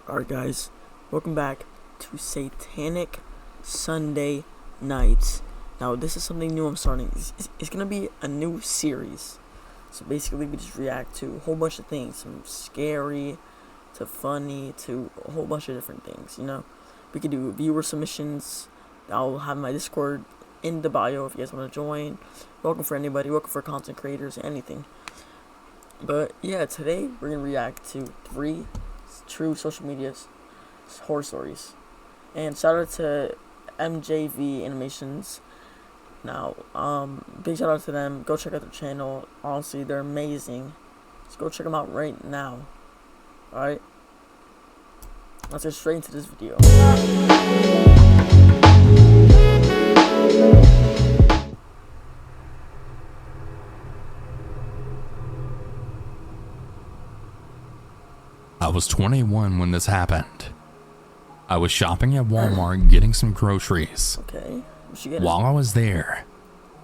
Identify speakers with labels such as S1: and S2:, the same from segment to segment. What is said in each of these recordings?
S1: Alright guys, welcome back to Satanic Sunday Nights. Now this is something new I'm starting. It's gonna be a new series. So basically we just react to a whole bunch of things, from scary to funny to a whole bunch of different things, you know. We could do viewer submissions. I'll have my Discord in the bio if you guys want to join. Welcome for anybody, welcome for content creators, anything. But yeah, today we're gonna react to 3 true social media horror stories. And shout out to MJV Animations. Now, big shout out to them. Go check out their channel. Honestly, they're amazing. Just go check them out right now. Alright? Let's get straight into this video.
S2: I was 21 when this happened. I was shopping at Walmart getting some groceries.
S1: Okay.
S2: While I was there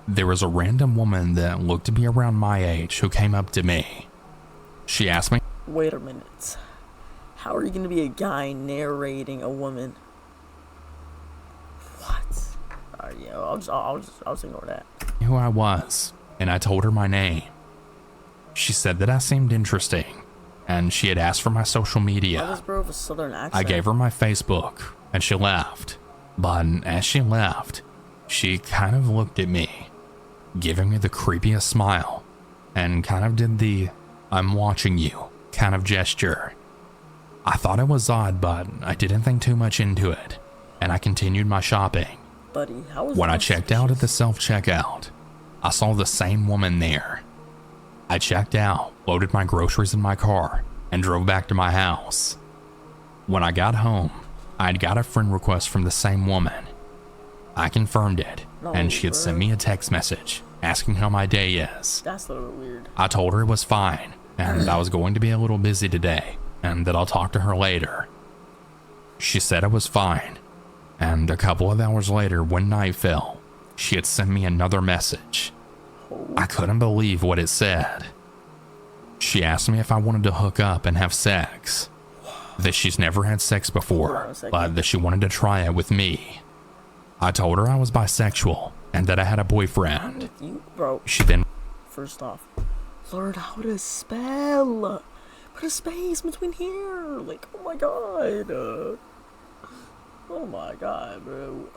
S2: was a random woman that looked to be around my age who came up to me. She asked me,
S1: "Wait a minute. How are you going to be a guy narrating a woman?" What? Alright, yeah, I'll just ignore that.
S2: who I was, and I told her my name. She said that I seemed interesting, and she had asked for my social media.
S1: This bro with a southern accent.
S2: I gave her my Facebook, and she left. But as she left, she kind of looked at me, giving me the creepiest smile, and kind of did the "I'm watching you" kind of gesture. I thought it was odd, but I didn't think too much into it, and I continued my shopping.
S1: Buddy, how was
S2: when I checked out at the self-checkout, I saw the same woman there. I checked out, loaded my groceries in my car, and drove back to my house. When I got home, I'd got a friend request from the same woman. I confirmed it, and she had sent me a text message asking how my day is.
S1: That's a little weird.
S2: I told her it was fine, and I was going to be a little busy today, and that I'll talk to her later. She said it was fine, and a couple of hours later, when night fell, she had sent me another message. I couldn't believe what it said. She asked me if I wanted to hook up and have sex. That she's never had sex before, but that she wanted to try it with me. I told her I was bisexual and that I had a boyfriend.
S1: Bro.
S2: She then...
S1: First off, learn how to spell. Put a space between here. Like, oh my god. Oh my god, bro.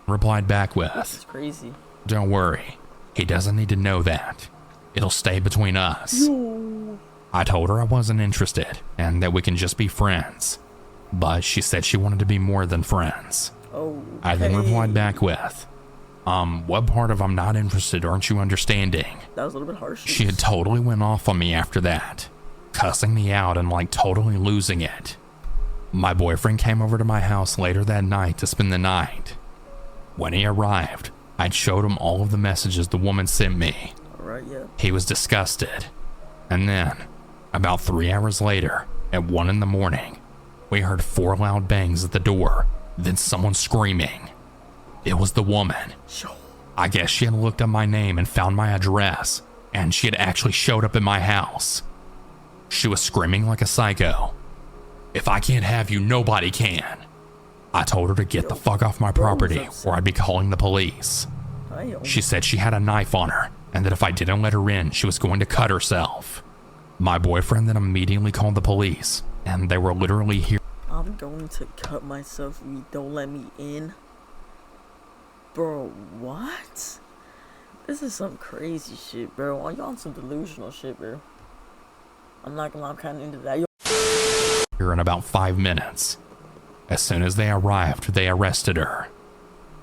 S2: Replied back with,
S1: "This is crazy.
S2: Don't worry. He doesn't need to know that. It'll stay between us."
S1: Yo.
S2: I told her I wasn't interested and that we can just be friends. But she said she wanted to be more than friends.
S1: Oh.
S2: I then replied back with, what part of "I'm not interested aren't you understanding?"
S1: That was a little bit harsh.
S2: She had totally went off on me after that, cussing me out and like totally losing it. My boyfriend came over to my house later that night to spend the night. When he arrived, I'd showed him all of the messages the woman sent me.
S1: Alright, yeah.
S2: He was disgusted. And then, about 3 hours later, at 1 in the morning, we heard 4 loud bangs at the door, then someone screaming. It was the woman. I guess she had looked up my name and found my address, and she had actually showed up in my house. She was screaming like a psycho. "If I can't have you, nobody can." I told her to get the fuck off my property or I'd be calling the police. She said she had a knife on her and that if I didn't let her in, she was going to cut herself. My boyfriend then immediately called the police, and they were literally here.
S1: "I'm going to cut myself if you don't let me in." Bro, what? This is some crazy shit, bro. Are you on some delusional shit, bro? I'm not gonna lie, I'm kind of into that.
S2: Here in about 5 minutes. As soon as they arrived, they arrested her.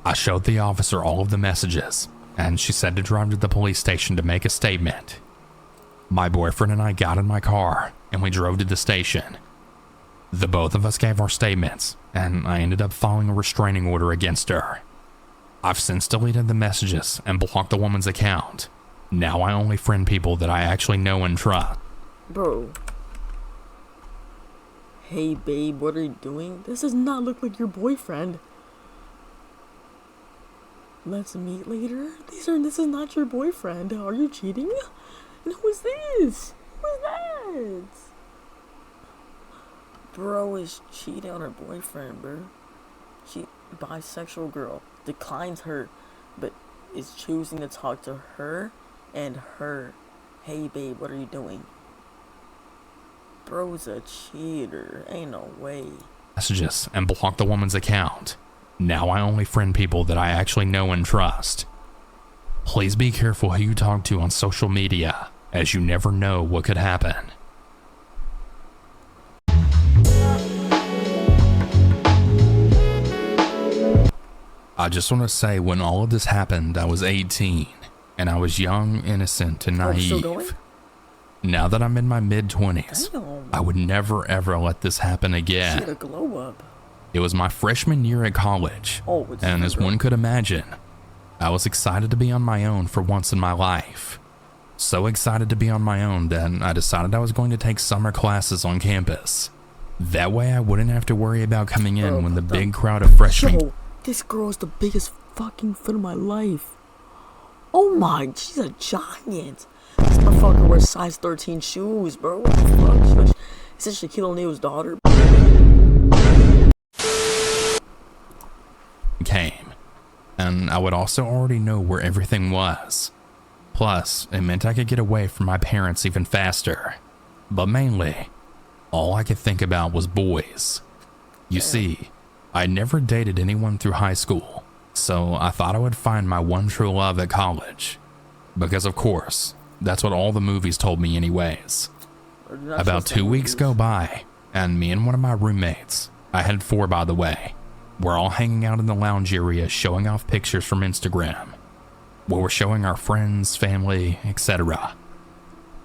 S2: I showed the officer all of the messages, and she said to drive to the police station to make a statement. My boyfriend and I got in my car, and we drove to the station. The both of us gave our statements, and I ended up filing a restraining order against her. I've since deleted the messages and blocked the woman's account. Now I only friend people that I actually know and trust.
S1: Bro. Hey babe, what are you doing? This does not look like your boyfriend. Let's meet later? This is not your boyfriend. Are you cheating? And who is this? Who is that? bro is cheating on her boyfriend, bro. She bisexual girl declines her, but is choosing to talk to her and her. Hey babe, what are you doing? Bro's a cheater. Ain't no way.
S2: Messages and block the woman's account. Now I only friend people that I actually know and trust. Please be careful who you talk to on social media, as you never know what could happen. I just want to say, when all of this happened, I was 18, and I was young, innocent, and
S1: Oh,
S2: naive.
S1: still going?
S2: Now that I'm in my mid-20s,
S1: Damn.
S2: I would never ever let this happen
S1: She
S2: again.
S1: had a glow up.
S2: It was my freshman year at college,
S1: Oh, it's
S2: and as
S1: different.
S2: one could imagine, I was excited to be on my own for once in my life. So excited to be on my own that I decided I was going to take summer classes on campus. That way I wouldn't have to worry about coming in when the big crowd of freshmen...
S1: Yo, this girl is the biggest fucking fan of my life. Oh my, she's a giant. This motherfucker wears size 13 shoes, bro. What the fuck? Is this Shaquille O'Neal's daughter?
S2: came, and I would also already know where everything was. Plus, it meant I could get away from my parents even faster. But mainly, all I could think about was boys. You see, I never dated anyone through high school, so I thought I would find my one true love at college. Because of course, that's what all the movies told me anyways. About 2 weeks go by, and me and one of my roommates, I had 4 by the way, we're all hanging out in the lounge area showing off pictures from Instagram, where we're showing our friends, family, etc.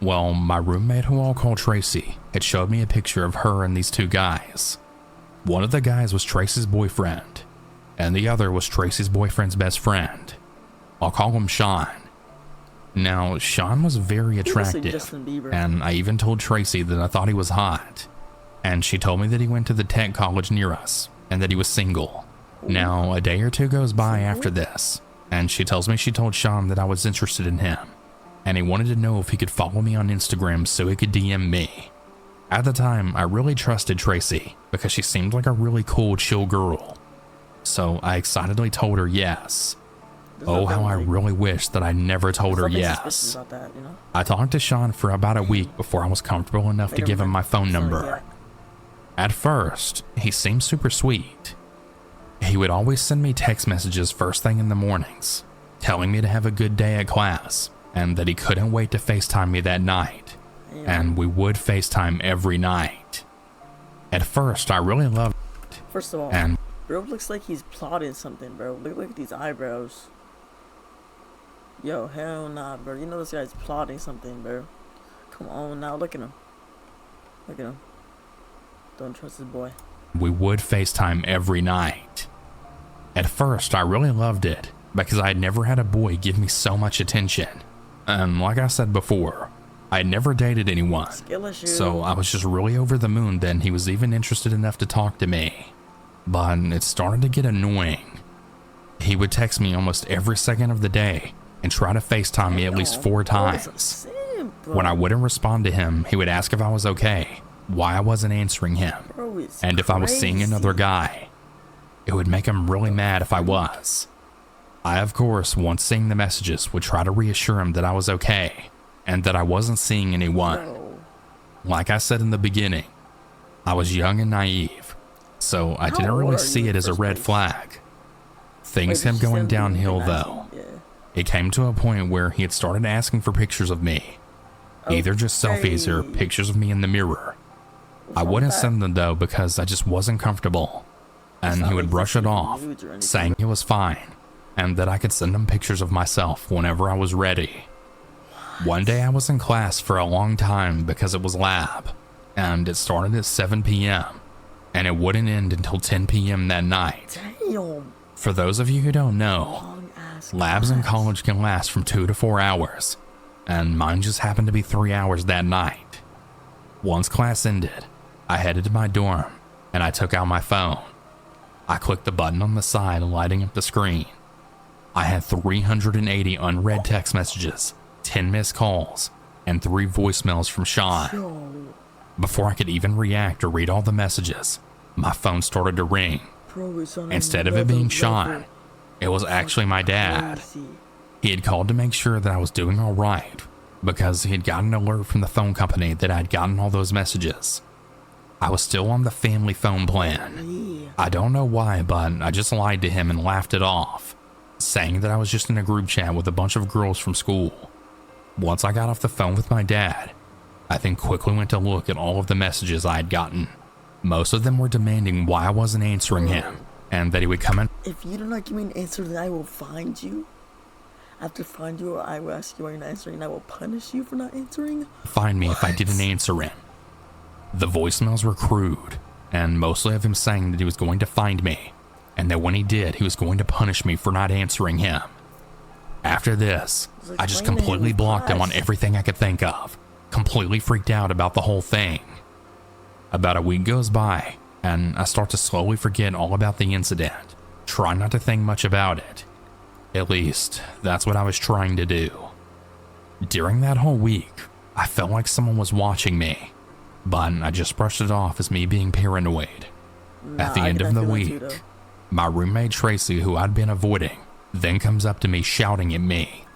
S2: Well, my roommate, who I'll call Tracy, had showed me a picture of her and these 2 guys. One of the guys was Tracy's boyfriend, and the other was Tracy's boyfriend's best friend. I'll call him Sean. Now, Sean was very attractive, and I even told Tracy that I thought he was hot. And she told me that he went to the tech college near us, and that he was single. Now, a day or 2 goes by after this, and she tells me she told Sean that I was interested in him, and he wanted to know if he could follow me on Instagram so he could DM me. At the time, I really trusted Tracy, because she seemed like a really cool, chill girl. So I excitedly told her yes. Oh, how I really wish that I never told her yes. I talked to Sean for about a week before I was comfortable enough to give him my phone number. At first, he seemed super sweet. He would always send me text messages first thing in the mornings, telling me to have a good day at class, and that he couldn't wait to FaceTime me that night. And we would FaceTime every night. At first, I really loved it.
S1: First of all,
S2: and
S1: bro looks like he's plotting something, bro. Look at these eyebrows. Yo, hell nah, bro. You know this guy's plotting something, bro. Come on now, look at him. Look at him. Don't trust this boy.
S2: We would FaceTime every night. At first, I really loved it, because I had never had a boy give me so much attention. And like I said before, I had never dated anyone, so I was just really over the moon that he was even interested enough to talk to me. But it started to get annoying. He would text me almost every second of the day, and try to FaceTime me at least 4 times. When I wouldn't respond to him, he would ask if I was okay, why I wasn't answering him, and if I was seeing another guy. It would make him really mad if I was. I, of course, once seeing the messages, would try to reassure him that I was okay, and that I wasn't seeing anyone. Like I said in the beginning, I was young and naive, so I didn't really see it as a red flag. Things kept going downhill though. It came to a point where he had started asking for pictures of me. Either just selfies or pictures of me in the mirror. I wouldn't send them though because I just wasn't comfortable. And he would brush it off, saying it was fine, and that I could send him pictures of myself whenever I was ready. One day I was in class for a long time because it was lab, and it started at 7 p.m. and it wouldn't end until 10 p.m. that night. For those of you who don't know, labs in college can last from 2 to 4 hours, and mine just happened to be 3 hours that night. Once class ended, I headed to my dorm, and I took out my phone. I clicked the button on the side, lighting up the screen. I had 380 unread text messages, 10 missed calls, and 3 voicemails from Sean. Before I could even react or read all the messages, my phone started to ring.
S1: Bro, it's on
S2: Instead of it
S1: another
S2: being
S1: level.
S2: Sean, it was actually my dad.
S1: Crazy.
S2: He had called to make sure that I was doing all right because he had gotten an alert from the phone company that I had gotten all those messages. I was still on the family phone plan. I don't know why, but I just lied to him and laughed it off, saying that I was just in a group chat with a bunch of girls from school. Once I got off the phone with my dad, I then quickly went to look at all of the messages I had gotten. Most of them were demanding why I wasn't answering him and that he would come in.
S1: If you do not give me an answer, then I will find you. After find you, I will ask you why you're not answering, and I will punish you for not answering.
S2: Find me if I didn't answer him. The voicemails were crude, and mostly of him saying that he was going to find me, and that when he did, he was going to punish me for not answering him. After this, I just completely blocked him on everything I could think of, completely freaked out about the whole thing. About a week goes by, and I start to slowly forget all about the incident, try not to think much about it. At least, that's what I was trying to do. During that whole week, I felt like someone was watching me, but I just brushed it off as me being paranoid. At the end of the week, my roommate Tracy, who I'd been avoiding, then comes up to me shouting at me,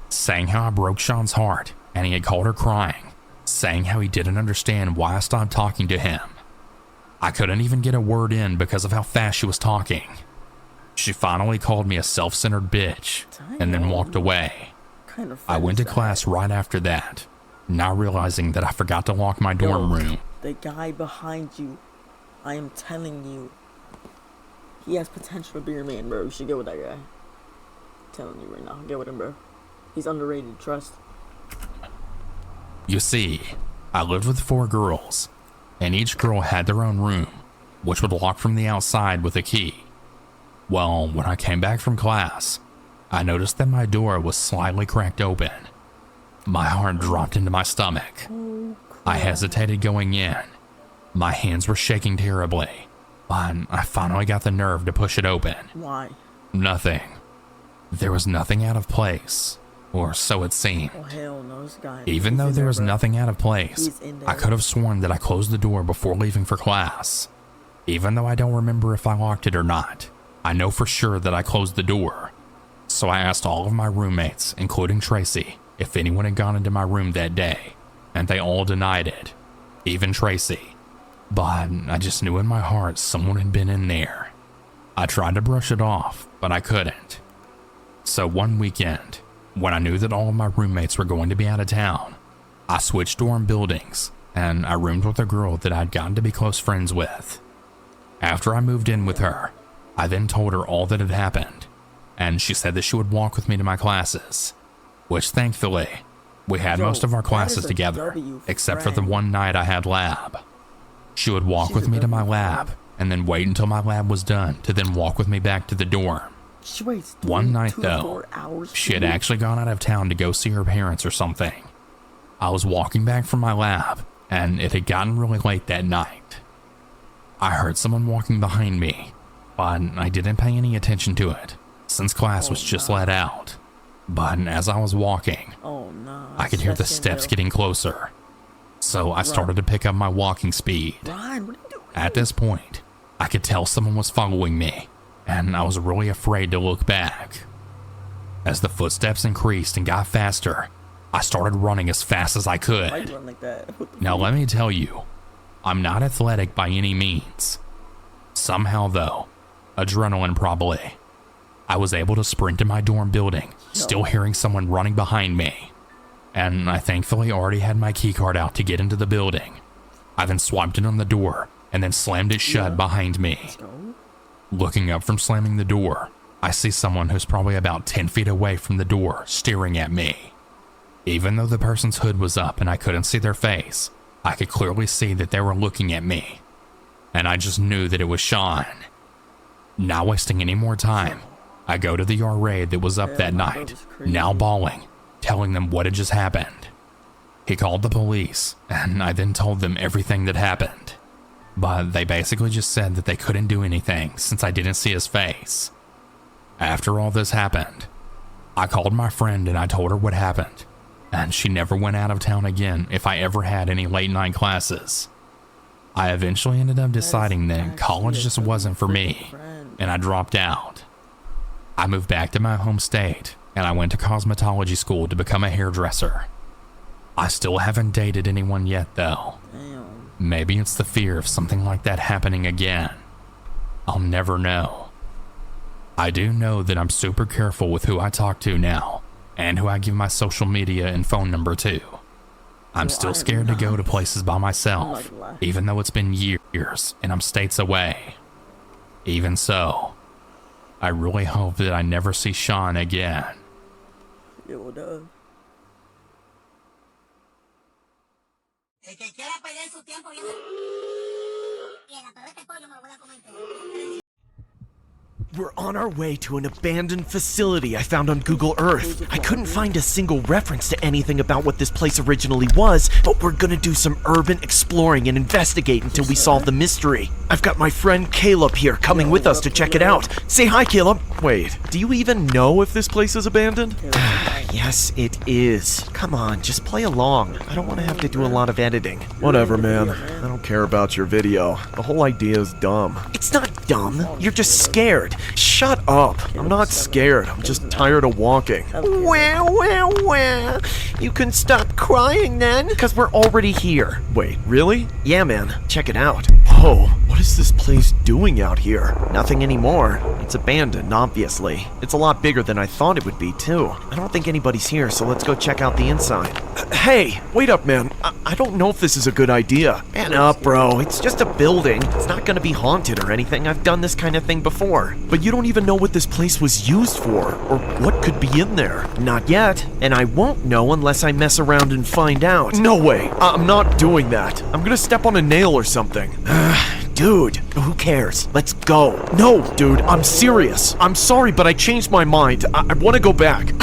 S2: saying how I broke Sean's heart and he had called her crying, saying how he didn't understand why I stopped talking to him. I couldn't even get a word in because of how fast she was talking. She finally called me a self-centered bitch and then walked away. I went to class right after that, not realizing that I forgot to lock my dorm room.
S1: The guy behind you, I am telling you, he has potential to be your man, bro. You should go with that guy. I'm telling you right now, get with him, bro. He's underrated, trust.
S2: You see, I lived with 4 girls, and each girl had their own room, which would lock from the outside with a key. Well, when I came back from class, I noticed that my door was slightly cracked open. My heart dropped into my stomach. I hesitated going in. My hands were shaking terribly, but I finally got the nerve to push it open.
S1: Why?
S2: Nothing. There was nothing out of place, or so it seemed.
S1: Oh, hell no, this guy.
S2: Even though there was nothing out of place, I could have sworn that I closed the door before leaving for class. Even though I don't remember if I locked it or not, I know for sure that I closed the door. So I asked all of my roommates, including Tracy, if anyone had gone into my room that day, and they all denied it, even Tracy. But I just knew in my heart someone had been in there. I tried to brush it off, but I couldn't. So one weekend, when I knew that all of my roommates were going to be out of town, I switched dorm buildings, and I roomed with a girl that I'd gotten to be close friends with. After I moved in with her, I then told her all that had happened, and she said that she would walk with me to my classes, which thankfully, we had most of our classes together, except for the one night I had lab. She would walk with me to my lab, and then wait until my lab was done to then walk with me back to the dorm. One night though, she had actually gone out of town to go see her parents or something. I was walking back from my lab, and it had gotten really late that night. I heard someone walking behind me, but I didn't pay any attention to it, since class was just let out. But as I was walking, I could hear the steps getting closer. So I started to pick up my walking speed. At this point, I could tell someone was following me, and I was really afraid to look back. As the footsteps increased and got faster, I started running as fast as I could. Now let me tell you, I'm not athletic by any means. Somehow though, adrenaline probably, I was able to sprint to my dorm building, still hearing someone running behind me. And I thankfully already had my keycard out to get into the building. I then swiped it on the door and then slammed it shut behind me. Looking up from slamming the door, I see someone who's probably about 10 feet away from the door staring at me. Even though the person's hood was up and I couldn't see their face, I could clearly see that they were looking at me. And I just knew that it was Sean. Not wasting any more time, I go to the RA that was up that night, now bawling, telling them what had just happened. He called the police, and I then told them everything that happened. But they basically just said that they couldn't do anything since I didn't see his face. After all this happened, I called my friend and I told her what happened. and she never went out of town again if I ever had any late night classes. I eventually ended up deciding that college just wasn't for me, and I dropped out. I moved back to my home state, and I went to cosmetology school to become a hairdresser. I still haven't dated anyone yet, though. Maybe it's the fear of something like that happening again. I'll never know. I do know that I'm super careful with who I talk to now, and who I give my social media and phone number to. I'm still scared to go to places by myself, even though it's been years and I'm states away. Even so, I really hope that I never see Sean again.
S3: We're on our way to an abandoned facility I found on Google Earth. I couldn't find a single reference to anything about what this place originally was, but we're gonna do some urban exploring and investigate until we solve the mystery. I've got my friend Caleb here coming with us to check it out. Say hi, Caleb. Wait, do you even know if this place is abandoned? Yes, it is. Come on, just play along. I don't want to have to do a lot of editing.
S4: Whatever, man. I don't care about your video. The whole idea is dumb.
S3: It's not dumb. You're just scared.
S4: Shut up. I'm not scared. I'm just tired of walking.
S3: Well. You can stop crying then, because we're already here.
S4: Wait, really?
S3: Yeah, man. Check it out.
S4: Whoa, what is this place doing out here?
S3: Nothing anymore. It's abandoned, obviously. It's a lot bigger than I thought it would be, too. I don't think anybody's here, so let's go check out the inside.
S4: Hey, wait up, man. I don't know if this is a good idea.
S3: Man up, bro. It's just a building. It's not gonna be haunted or anything. I've done this kind of thing before.
S4: But you don't even know what this place was used for, or what could be in there.
S3: Not yet. And I won't know unless I mess around and find out.
S4: No way. I'm not doing that. I'm gonna step on a nail or something.
S3: Dude, who cares? Let's go.
S4: No, dude, I'm serious. I'm sorry, but I changed my mind. I want to go back.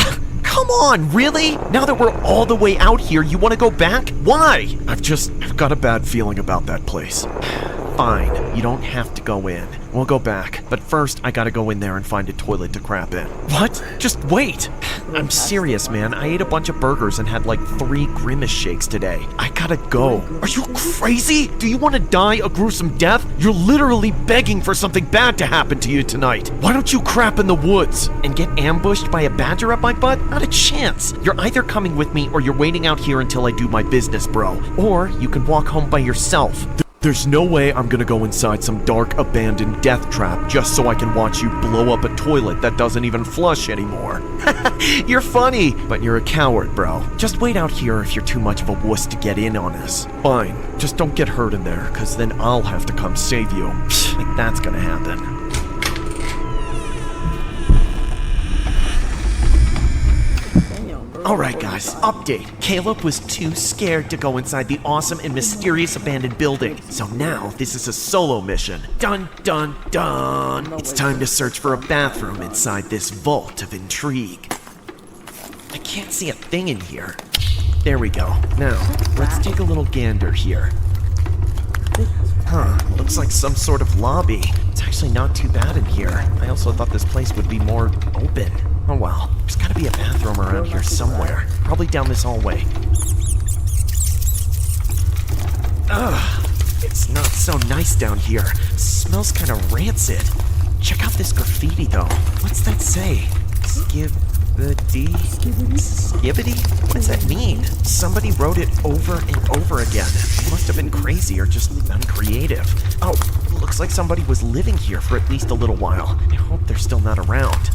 S3: Come on, really? Now that we're all the way out here, you want to go back? Why?
S4: I've got a bad feeling about that place.
S3: Fine, you don't have to go in. We'll go back, but first I gotta go in there and find a toilet to crap in.
S4: What? Just wait!
S3: I'm serious, man. I ate a bunch of burgers and had like 3 Grimace shakes today. I gotta go.
S4: Are you crazy? Do you want to die a gruesome death? You're literally begging for something bad to happen to you tonight. Why don't you crap in the woods?
S3: And get ambushed by a badger up my butt? Not a chance. You're either coming with me or you're waiting out here until I do my business, bro. Or you can walk home by yourself.
S4: There's no way I'm gonna go inside some dark, abandoned death trap just so I can watch you blow up a toilet that doesn't even flush anymore.
S3: You're funny, but you're a coward, bro. Just wait out here if you're too much of a wuss to get in on us.
S4: Fine, just don't get hurt in there, cause then I'll have to come save you.
S3: Like that's gonna happen. Alright guys, update. Caleb was too scared to go inside the awesome and mysterious abandoned building. So now, this is a solo mission. Dun dun dun! It's time to search for a bathroom inside this vault of intrigue. I can't see a thing in here. There we go. Now, let's take a little gander here. Huh, looks like some sort of lobby. It's actually not too bad in here. I also thought this place would be more open. Oh well, there's gotta be a bathroom around here somewhere. Probably down this hallway. Ugh, it's not so nice down here. It smells kind of rancid. Check out this graffiti though. What's that say? Skibbidi? Skibbidi? What does that mean? Somebody wrote it over and over again. It must have been crazy or just uncreative. Oh, looks like somebody was living here for at least a little while. I hope they're still not around.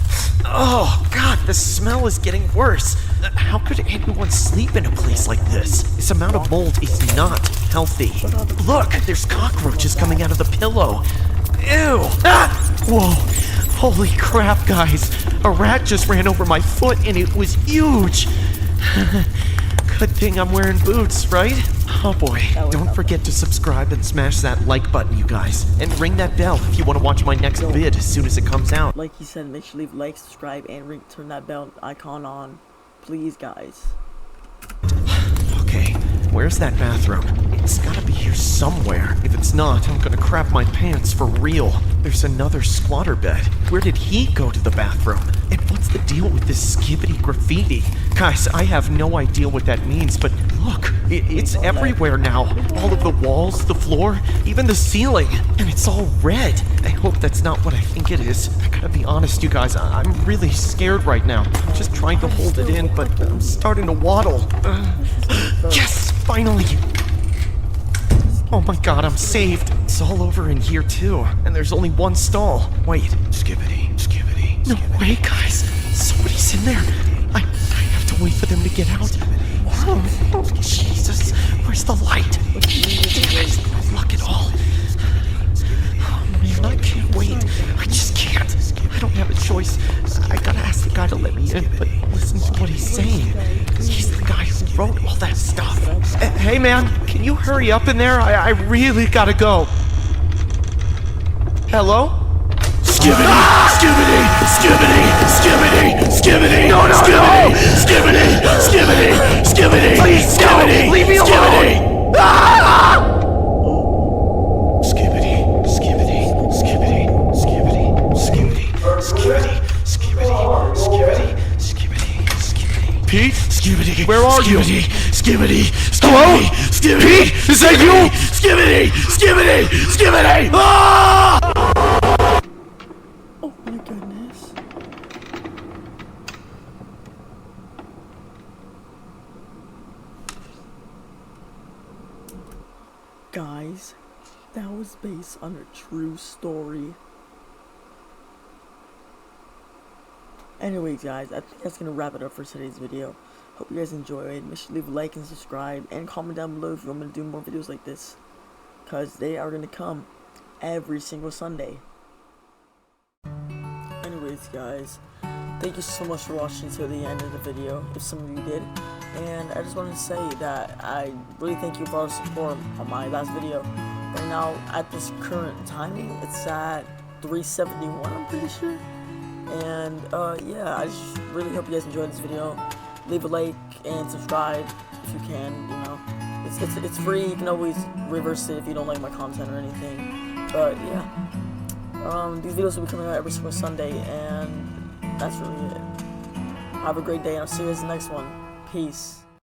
S3: Oh, God, the smell is getting worse. How could anyone sleep in a place like this? This amount of mold is not healthy. Look, there's cockroaches coming out of the pillow. Ew! Ah! Whoa! Holy crap, guys. A rat just ran over my foot and it was huge. Good thing I'm wearing boots, right? Oh boy. Don't forget to subscribe and smash that like button, you guys. And ring that bell if you want to watch my next vid as soon as it comes out.
S1: Like he said, make sure you leave like, subscribe, and turn that bell icon on. Please, guys.
S3: Okay, where's that bathroom?
S4: It's gotta be here somewhere. If it's not, I'm gonna crap my pants for real. There's another squatter bed. Where did he go to the bathroom? And what's the deal with this Skibbidi graffiti? Guys, I have no idea what that means, but look, it's everywhere now. All of the walls, the floor, even the ceiling. And it's all red. I hope that's not what I think it is. I gotta be honest, you guys, I'm really scared right now. I'm just trying to hold it in, but I'm starting to waddle. Yes, finally! Oh my god, I'm saved. It's all over in here too, and there's only one stall. Wait, Skibbidi. No way, guys. Somebody's in there. I have to wait for them to get out. Oh, Jesus. Where's the light? Guys, lock it all. Oh man, I can't wait. I just can't. I don't have a choice. I gotta ask the guy to let me in, but listen to what he's saying. He's the guy who wrote all that stuff. Hey man, can you hurry up in there? I really gotta go. Hello? Skibbidi! No, Skibbidi! Please, Skibbidi! Leave me alone! Skibbidi. Pete? Skibbidi, where are you? Skibbidi! Hello? Skibbidi! Pete? Is that you? Skibbidi! Ah!
S1: Oh my goodness. Guys, that was based on a true story. Anyways guys, I think that's gonna wrap it up for today's video. Hope you guys enjoyed. Make sure to leave a like and subscribe and comment down below if you want me to do more videos like this, cause they are gonna come every single Sunday. Anyways guys, thank you so much for watching till the end of the video, if some of you did. And I just wanted to say that I really thank you for all the support on my last video. Right now, at this current timing, it's at 371, I'm pretty sure. And yeah, I just really hope you guys enjoyed this video. Leave a like and subscribe if you can, you know. It's free, you can always reverse it if you don't like my content or anything. But yeah, these videos will be coming out every single Sunday, and that's really it. Have a great day, and I'll see you guys in the next one. Peace.